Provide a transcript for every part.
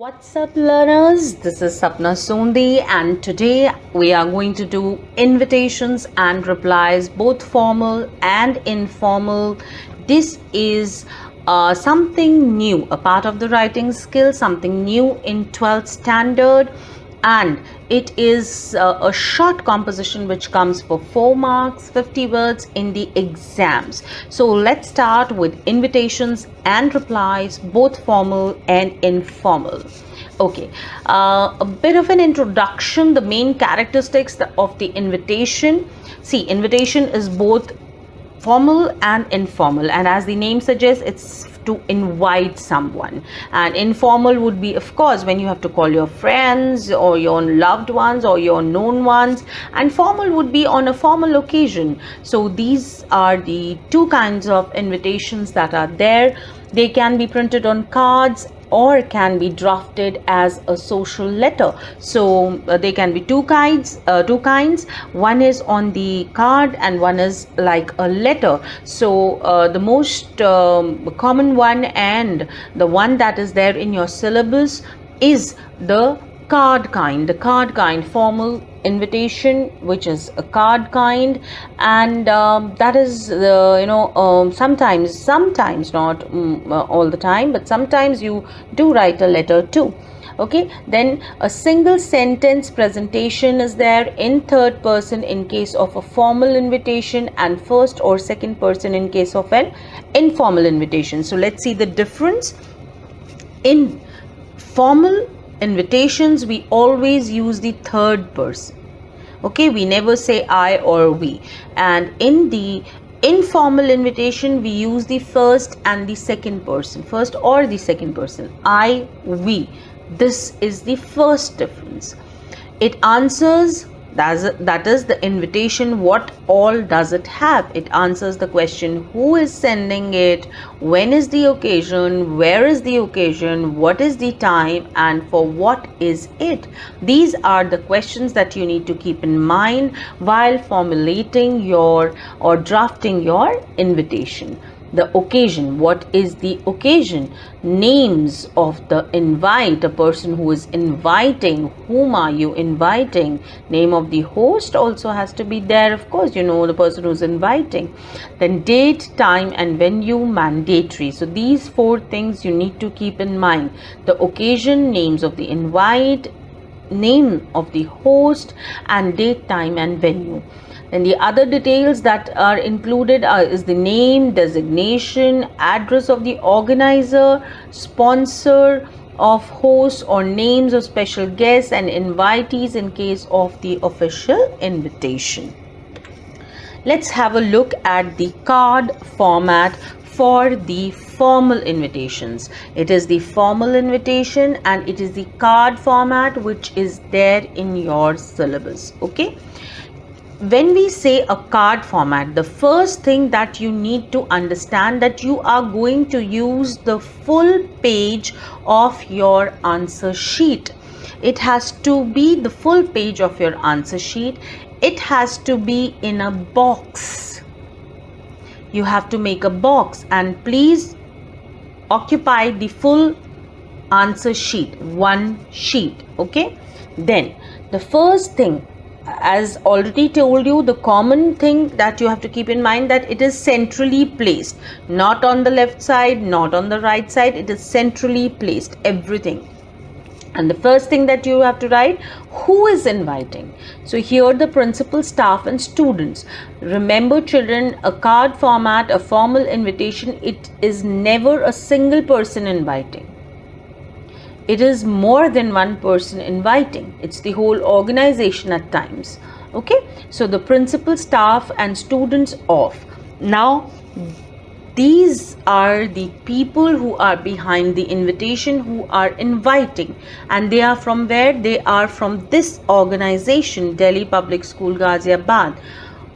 What's up, learners? This is Sapna Sondi, and today we are going to do invitations and replies, both formal and informal. This is something new, a part of the writing skill, something new in 12th standard, and it is a short composition which comes for 4 marks, 50 words in the exams. So let's start with invitations and replies, both formal and informal. Okay, a bit of an introduction, the main characteristics of the invitation. See, invitation is both formal and informal, and as the name suggests, it's to invite someone. And informal would be, of course, when you have to call your friends or your loved ones or your known ones, and formal would be on a formal occasion. So these are the two kinds of invitations that are there. They can be printed on cards or can be drafted as a social letter. So they can be two kinds. One is on the card and one is like a letter. So the most common one and the one that is there in your syllabus is the card kind, formal invitation, which is a card kind, and that is sometimes not all the time, but sometimes you do write a letter too. Okay, then a single sentence presentation is there in third person in case of a formal invitation, and first or second person in case of an informal invitation. So let's see the difference. In formal invitations, we always use the third person. Okay, we never say I or we. And in the informal invitation, we use the first and the second person, first or the second person, I, we. This is the first difference. It answers, that is the invitation, what all does it have? It answers the question, who is sending it, when is the occasion, where is the occasion, what is the time, and for what is it? These are the questions that you need to keep in mind while formulating your or drafting your invitation. The occasion, what is the occasion? Names of the invite, a person who is inviting, whom are you inviting? Name of the host also has to be there, of course, the person who's inviting. Then date, time, and venue, mandatory. So these 4 things you need to keep in mind: the occasion, names of the invite, name of the host, and date, time, and venue. And the other details that are included is the name, designation, address of the organizer, sponsor of host, or names of special guests and invitees in case of the official invitation. Let's have a look at the card format for the formal invitations. It is the formal invitation and it is the card format which is there in your syllabus. Okay. When we say a card format, the first thing that you need to understand that you are going to use the full page of your answer sheet. It has to be the full page of your answer sheet. It has to be in a box. You have to make a box, and please occupy the full answer sheet, one sheet. Okay, then the first thing, as already told you, the common thing that you have to keep in mind that it is centrally placed, not on the left side, not on the right side. It is centrally placed, everything. And the first thing that you have to write, who is inviting? So here the principal, staff, and students. Remember, children, a card format, a formal invitation, it is never a single person inviting. It is more than one person inviting. It's the whole organization at times. Okay, so the principal, staff, and students of. Now, these are the people who are behind the invitation, who are inviting, and they are from where? They are from this organization, Delhi Public School, Ghaziabad.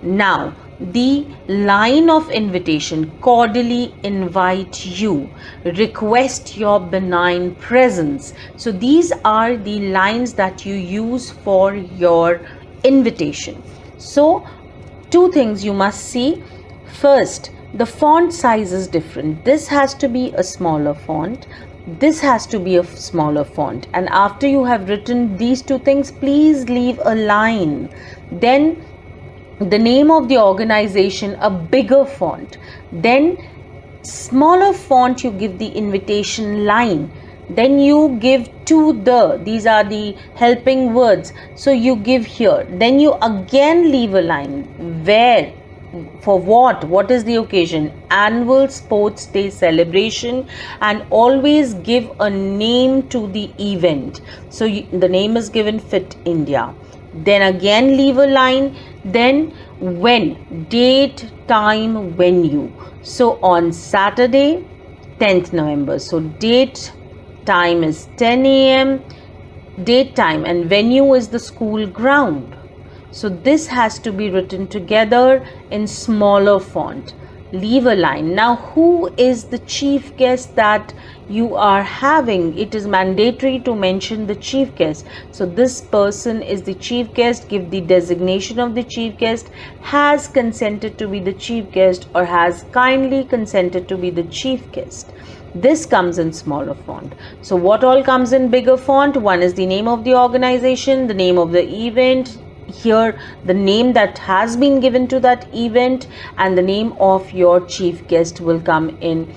Now, the line of invitation: cordially invite you, request your benign presence. So these are the lines that you use for your invitation. So 2 things you must see. First, the font size is different. This has to be a smaller font. this has to be a smaller font. And after you have written these two things, please leave a line. Then the name of the organization, a bigger font. Then smaller font, you give the invitation line. Then you give to the, these are the helping words, so you give here. Then you again leave a line. Where, for what is the occasion? Annual sports day celebration. And always give a name to the event. So the name is given Fit India. Then again leave a line. Then when, date, time, venue. So on Saturday, 10th November. So date, time is 10 a.m. Date, time, and venue is the school ground. So this has to be written together in smaller font. Leave a line. Now, who is the chief guest that you are having? It is mandatory to mention the chief guest. So this person is the chief guest. Give the designation of the chief guest. Has consented to be the chief guest, or has kindly consented to be the chief guest. This comes in smaller font. So what all comes in bigger font? One is the name of the organization, the name of the event, here the name that has been given to that event, and the name of your chief guest will come in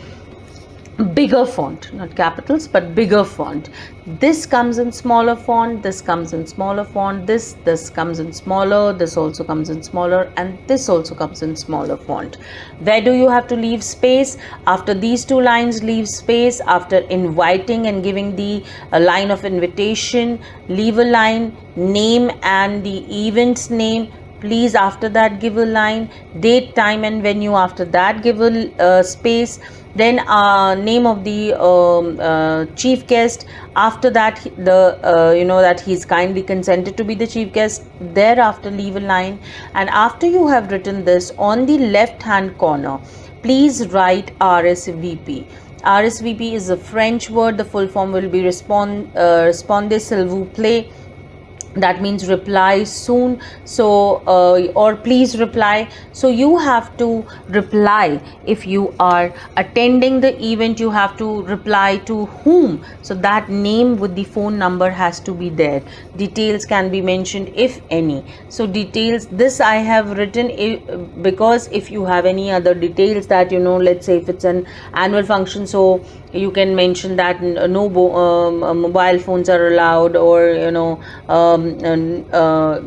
bigger font, not capitals but bigger font. This comes in smaller font, this comes in smaller font, this comes in smaller, this also comes in smaller, and this also comes in smaller font. Where do you have to leave space? After these two lines, leave space. After inviting and giving the line of invitation, leave a line. Name and the event's name, please after that give a line. Date, time, and venue, after that give a space. Then name of the chief guest, after that the that he's kindly consented to be the chief guest, thereafter leave a line. And after you have written this, on the left hand corner, please write RSVP. RSVP is a French word. The full form will be Répondez s'il vous plaît. That means reply soon. So or please reply. So you have to reply. If you are attending the event, you have to reply to whom. So that name with the phone number has to be there. Details can be mentioned if any. So details, this I have written because if you have any other details that let's say if it's an annual function, so you can mention that no mobile phones are allowed, or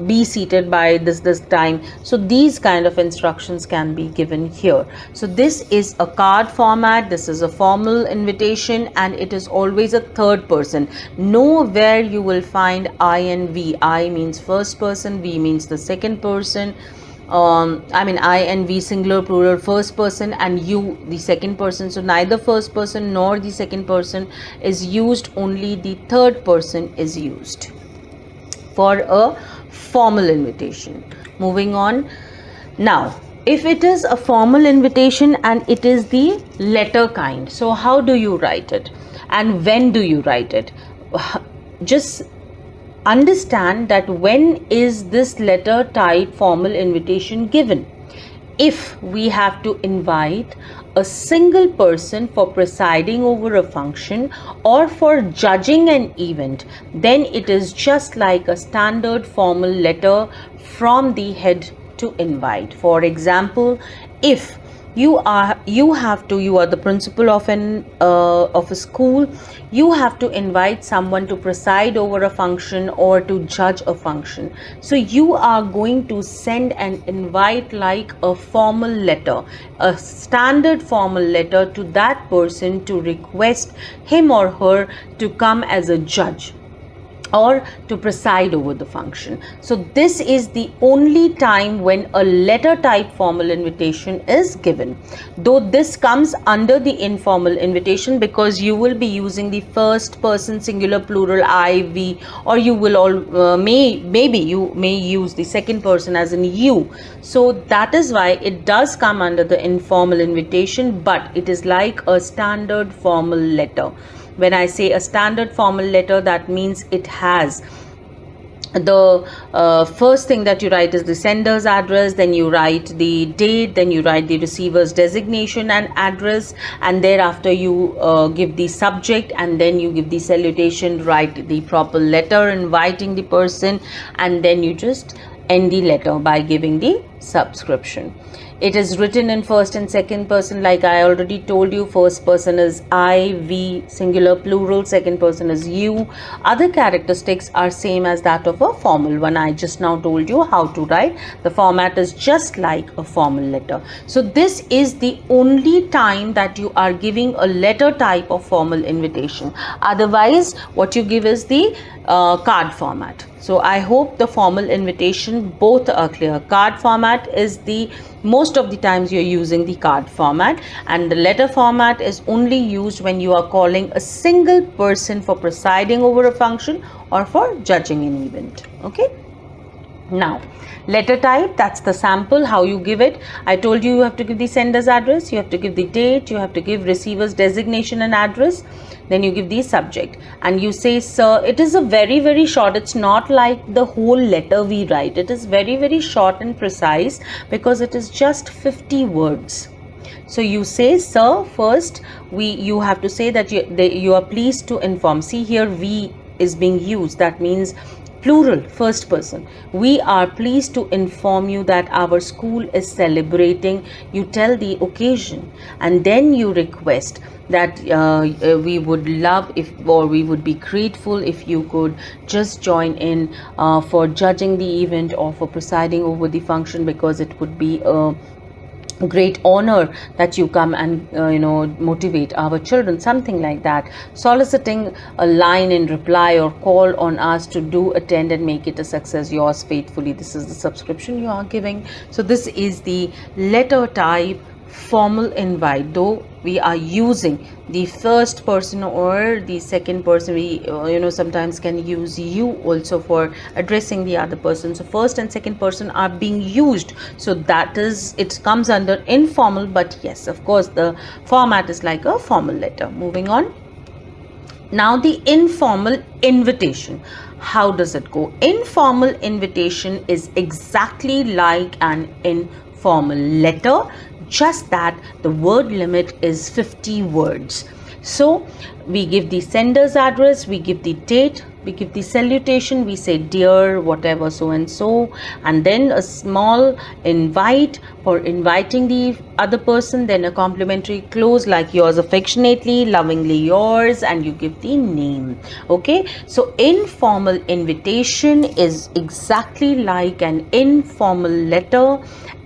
be seated by this time. So these kind of instructions can be given here. So this is a card format. This is a formal invitation, and it is always a third person. Nowhere you will find I and V. I means first person, V means the second person. I and we singular plural first person, and you the second person. So neither first person nor the second person is used, only the third person is used for a formal invitation. Moving on. Now, if it is a formal invitation and it is the letter kind, so how do you write it and when do you write it? Just understand that when is this letter type formal invitation given? If we have to invite a single person for presiding over a function or for judging an event, then it is just like a standard formal letter from the head to invite. For example, if you are the principal of a school, you have to invite someone to preside over a function or to judge a function. So you are going to send an invite like a formal letter, a standard formal letter to that person to request him or her to come as a judge or to preside over the function. So this is the only time when a letter type formal invitation is given. Though this comes under the informal invitation because you will be using the first person singular plural I, we, or you will maybe you may use the second person as in you. So that is why it does come under the informal invitation, but it is like a standard formal letter. When I say a standard formal letter, that means it has the first thing that you write is the sender's address, then you write the date, then you write the receiver's designation and address, and thereafter you give the subject, and then you give the salutation, write the proper letter inviting the person, and then you just end the letter by giving the subscription. It is written in first and second person, like I already told you. First person is I, we, singular, plural. Second person is you. Other characteristics are same as that of a formal one. I just now told you how to write. The format is just like a formal letter. So this is the only time that you are giving a letter type of formal invitation. Otherwise, what you give is the card format. So I hope the formal invitation both are clear. Card format is the most of the times you're using the card format, and the letter format is only used when you are calling a single person for presiding over a function or for judging an event. Okay. Now, letter type, that's the sample, how you give it. I told you have to give the sender's address, you have to give the date, you have to give receiver's designation and address, then you give the subject, and you say, sir. It is a very short, it's not like the whole letter we write. It is very short and precise because it is just 50 words. So you say, sir, first. You have to say that you are pleased to inform. See here, we is being used. That means plural, first person. We are pleased to inform you that our school is celebrating. You tell the occasion, and then you request that we would love or we would be grateful if you could just join in for judging the event or for presiding over the function, because it would be a great honor that you come and motivate our children, something like that. Soliciting a line in reply or call on us to do attend and make it a success. Yours faithfully. This is the subscription you are giving. So this is the letter type formal invite. Though we are using the first person or the second person, we sometimes can use you also for addressing the other person. So first and second person are being used, so that is, it comes under informal, but yes, of course the format is like a formal letter. Moving on. Now the informal invitation, how does it go? Informal invitation is exactly like an informal letter, just that the word limit is 50 words. So we give the sender's address, we give the date, we give the salutation, we say dear whatever so and so, and then a small invite for inviting the other person, then a complimentary close like yours affectionately, lovingly yours, and you give the name. Okay, so informal invitation is exactly like an informal letter,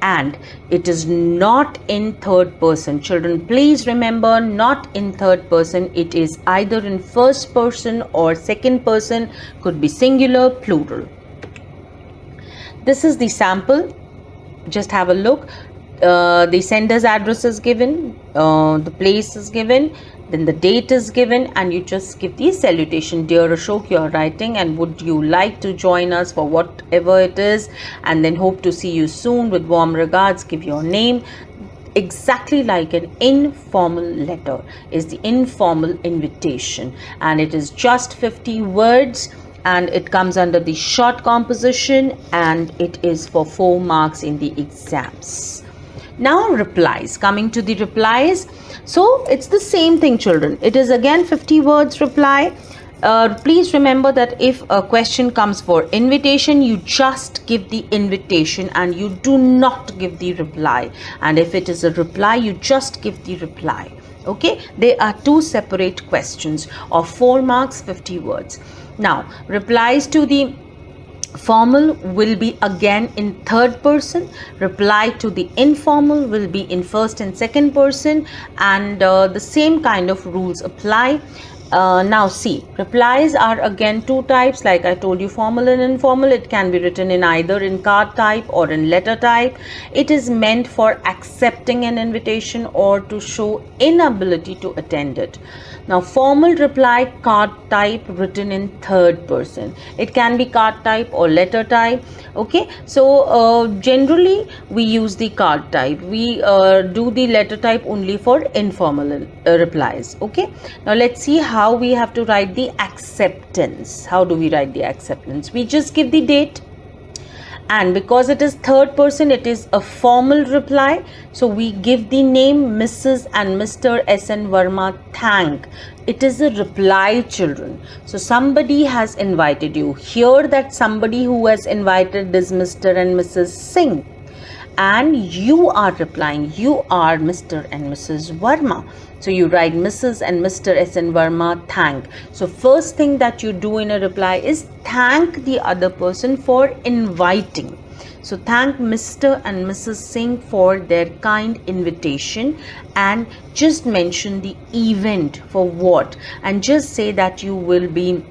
and it is not in third person. Children, please remember, not in third person. It is either in first person or second person, could be singular, plural. This is the sample. Just have a look. The sender's address is given, the place is given, then the date is given, and you just give the salutation. Dear Ashok, you are writing, and would you like to join us for whatever it is, and then hope to see you soon, with warm regards, give your name. Exactly like an informal letter is the informal invitation, and it is just 50 words, and it comes under the short composition, and it is for 4 marks in the exams. Now replies, coming to the replies. So it's the same thing, children. It is again 50 words reply. Please remember that if a question comes for invitation, you just give the invitation and you do not give the reply. And if it is a reply, you just give the reply. Okay, they are 2 separate questions of 4 marks, 50 words. Now, replies to the formal will be again in third person. Reply to the informal will be in first and second person, and the same kind of rules apply. Now see, replies are again 2 types, like I told you, formal and informal. It can be written in either in card type or in letter type. It is meant for accepting an invitation or to show inability to attend it. Now formal reply, card type, written in third person. It can be card type or letter type. Okay, so generally we use the card type. We do the letter type only for informal replies. Okay, now let's see how how we have to write the acceptance. How do we write the acceptance? We just give the date, and because it is third person, it is a formal reply, so we give the name Mrs. and Mr. S.N. Verma thank. It is a reply, children. So somebody has invited you. Here that somebody who has invited is Mr. and Mrs. Singh, and you are replying, you are Mr. and Mrs. Verma. So you write Mrs. and Mr. S.N. Verma thank. So first thing that you do in a reply is thank the other person for inviting. So thank Mr. and Mrs. Singh for their kind invitation, and just mention the event for what, and just say that you will be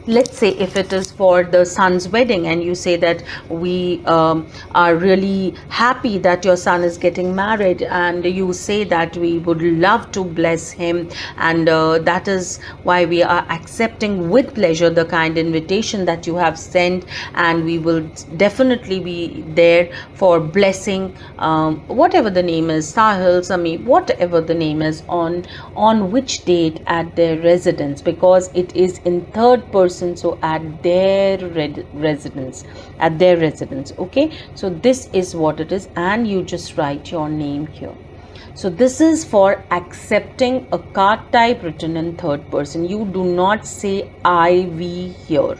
let's say if it is for the son's wedding, and you say that we are really happy that your son is getting married, and you say that we would love to bless him, and that is why we are accepting with pleasure the kind invitation that you have sent, and we will definitely be there for blessing whatever the name is, Sahil, Sami, whatever the name is, on which date at their residence, because it is in third person, so at their residence, okay. So this is what it is, and you just write your name here. So this is for accepting a card type written in third person. You do not say I, we here.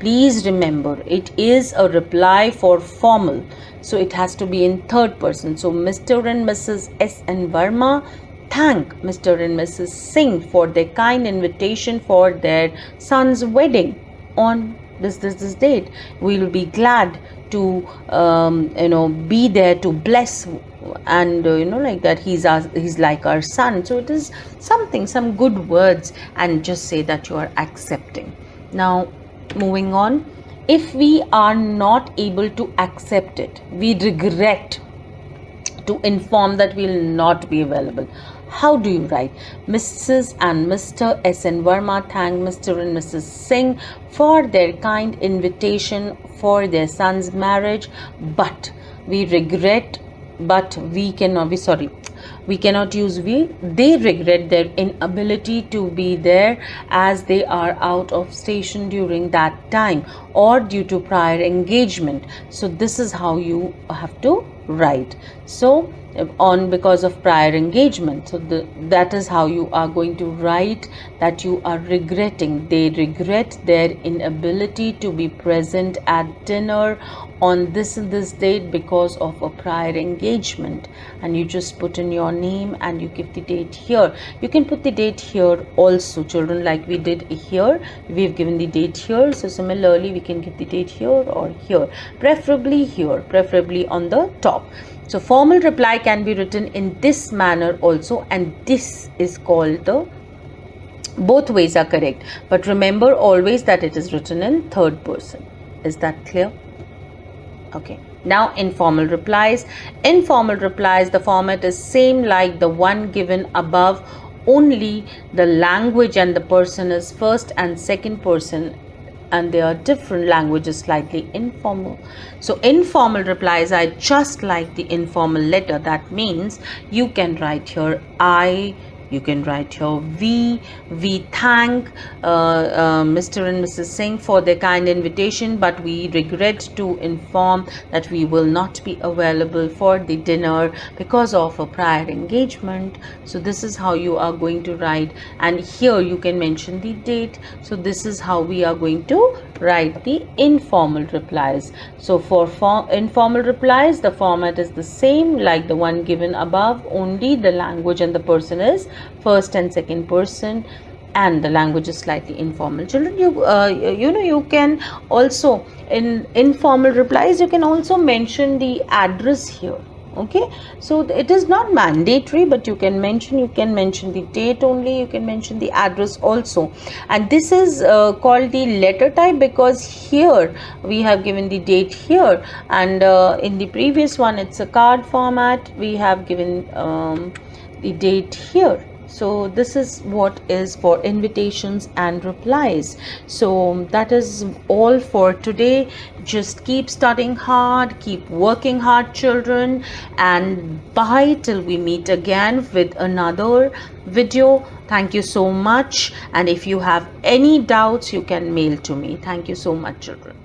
Please remember, it is a reply for formal, so it has to be in third person. So Mr. and Mrs. S.N. Verma thank Mr. and Mrs. Singh for their kind invitation for their son's wedding on this date. We will be glad to be there to bless, and like that, he's like our son. So it is some good words, and just say that you are accepting. Now moving on, if we are not able to accept it, we regret to inform that we will not be available. How do you write? Mrs. and Mr. S.N. Verma thank Mr. and Mrs. Singh for their kind invitation for their son's marriage, but we regret, but we cannot use we. They regret their inability to be there as they are out of station during that time or due to prior engagement. So this is how you have to write. So because of prior engagement, so that is how you are going to write that you are regretting. They regret their inability to be present at dinner on this and this date because of a prior engagement, and you just put in your name and you give the date here. You can put the date here also, children, like we did here. We've given the date here, so similarly we can give the date here or here, preferably here, preferably on the top. So formal reply can be written in this manner also, and this is called the, both ways are correct, but remember always that it is written in third person. Is that clear? Okay. Now informal replies. Informal replies, the format is same like the one given above, only the language and the person is first and second person, and they are different languages, slightly informal. So informal replies are just like the informal letter. That means you can write here I, you can write here we thank Mr. and Mrs. Singh for their kind invitation, but we regret to inform that we will not be available for the dinner because of a prior engagement. So this is how you are going to write, and here you can mention the date. So this is how we are going to write the informal replies. So for informal replies, the format is the same like the one given above, only the language and the person is first and second person, and the language is slightly informal. Children, you can also, in informal replies, you can also mention the address here. Okay, so it is not mandatory, but you can mention the date only, you can mention the address also. And this is called the letter type, because here we have given the date here, and in the previous one it's a card format, we have given the date here. So this is what is for invitations and replies. So that is all for today. Just keep studying hard, keep working hard, children, and bye till we meet again with another video. Thank you so much, and if you have any doubts you can mail to me. Thank you so much, children.